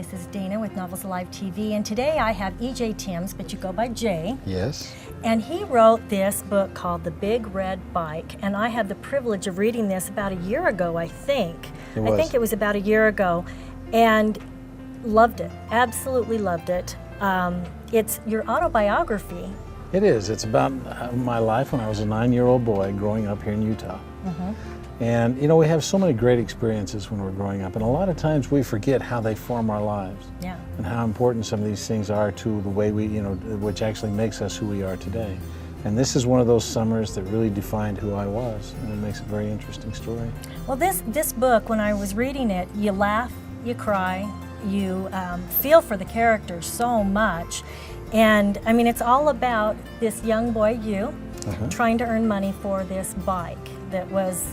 This is Dayna with Novels Alive TV, and today I have E.J. Timms, but you go by Jay. Yes. And he wrote this book called The Big Red Bike, and I had the privilege of reading this about a year ago, I think. I think it was about a year ago, and loved it, absolutely loved it. It's your autobiography. It is. It's about my life when I was a 9-year-old boy growing up here in Utah. And you know, we have so many great experiences when we're growing up, and a lot of times we forget how they form our lives. Yeah. And how important some of these things are to the way we, which actually makes us who we are today. And this is one of those summers that really defined who I was, and it makes a very interesting story. Well, this book, when I was reading it, you laugh, you cry, you feel for the characters so much. And I mean, it's all about this young boy, you, trying to earn money for this bike that was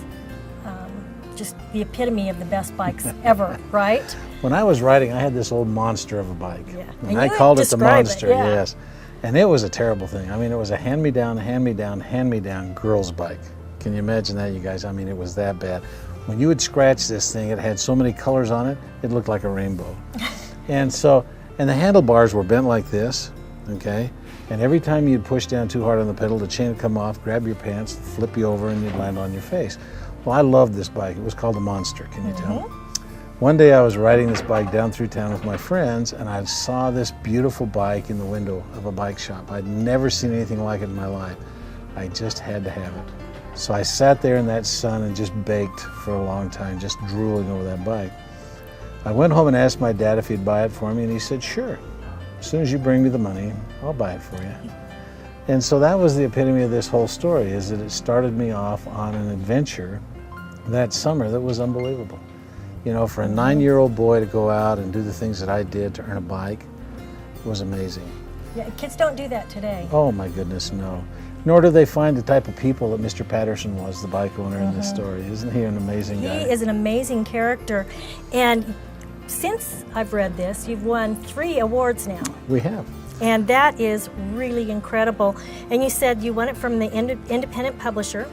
just the epitome of the best bikes ever, right? When I was writing, I had this old monster of a bike. Yeah. And I called it the monster, yeah. Yes. And it was a terrible thing. I mean, it was a hand-me-down, hand-me-down, hand-me-down girl's bike. Can you imagine that, you guys? I mean, it was that bad. When you would scratch this thing, it had so many colors on it, it looked like a rainbow. And the handlebars were bent like this, okay? And every time you'd push down too hard on the pedal, the chain would come off, grab your pants, flip you over, and you'd land on your face. Well, I loved this bike. It was called the Monster, can you tell? One day I was riding this bike down through town with my friends, and I saw this beautiful bike in the window of a bike shop. I'd never seen anything like it in my life. I just had to have it. So I sat there in that sun and just baked for a long time, just drooling over that bike. I went home and asked my dad if he'd buy it for me, and he said, sure. As soon as you bring me the money, I'll buy it for you. And so that was the epitome of this whole story, is that it started me off on an adventure that summer that was unbelievable. You know, for a 9-year-old boy to go out and do the things that I did to earn a bike was amazing. Yeah, kids don't do that today. Oh my goodness, no. Nor do they find the type of people that Mr. Patterson was, the bike owner in this story. Isn't he an amazing guy? He is an amazing character. And since I've read this, you've won 3 awards now. We have. And that is really incredible. And you said you won it from the independent publisher.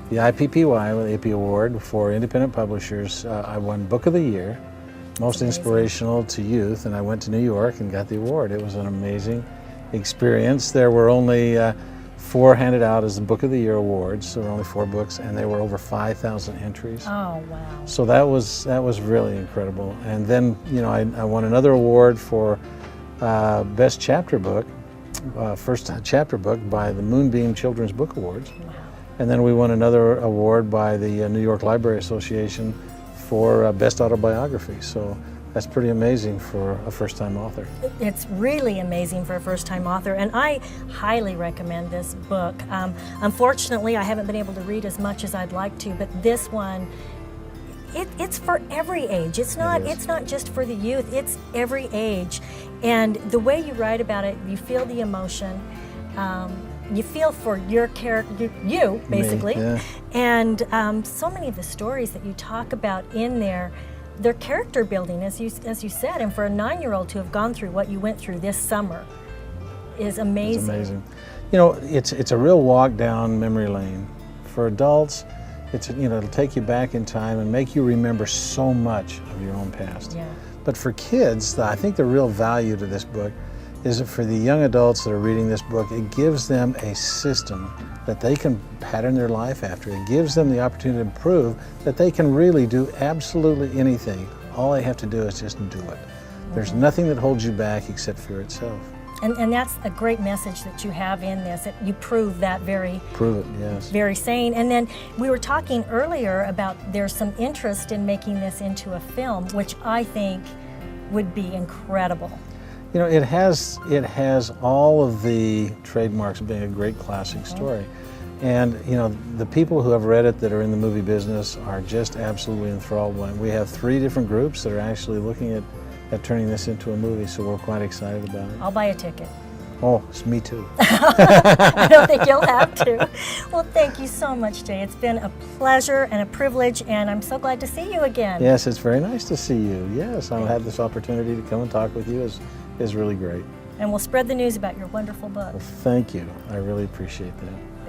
The IPPY, the AP Award for Independent Publishers. I won Book of the Year, Most Inspirational to Youth, and I went to New York and got the award. It was an amazing experience. There were only 4 handed out as the Book of the Year awards, so there were only 4 books, and there were over 5,000 entries. Oh, wow. So that was really incredible. And then, you know, I won another award for Best Chapter Book, first chapter book by the Moonbeam Children's Book Awards. Wow. And then we won another award by the New York Library Association for Best Autobiography. So that's pretty amazing for a first-time author. It's really amazing for a first-time author, and I highly recommend this book. Unfortunately, I haven't been able to read as much as I'd like to, but this one, it's for every age. It's not just for the youth, it's every age. And the way you write about it, you feel the emotion. You feel for your character, you basically. Me, yeah. And so many of the stories that you talk about in there, they're character building, as you said. And for a 9-year-old to have gone through what you went through this summer is amazing. It's amazing. You know, it's a real walk down memory lane. For adults, it'll take you back in time and make you remember so much of your own past. Yeah. But for kids, I think the real value to this book is that for the young adults that are reading this book, it gives them a system that they can pattern their life after. It gives them the opportunity to prove that they can really do absolutely anything. All they have to do is just do it. There's nothing that holds you back except fear itself. And that's a great message that you have in this. That you prove that yes. very saying. And then we were talking earlier about there's some interest in making this into a film, which I think would be incredible. You know, it has all of the trademarks of being a great classic story. And, you know, the people who have read it that are in the movie business are just absolutely enthralled by it. We have 3 different groups that are actually looking at turning this into a movie, so we're quite excited about it. I'll buy a ticket. Oh, it's me too. I don't think you'll have to. Well, thank you so much, Jay. It's been a pleasure and a privilege, and I'm so glad to see you again. Yes, it's very nice to see you. Yes, I've had this opportunity to come and talk with you. Is really great. And we'll spread the news about your wonderful book. Well, thank you. I really appreciate that.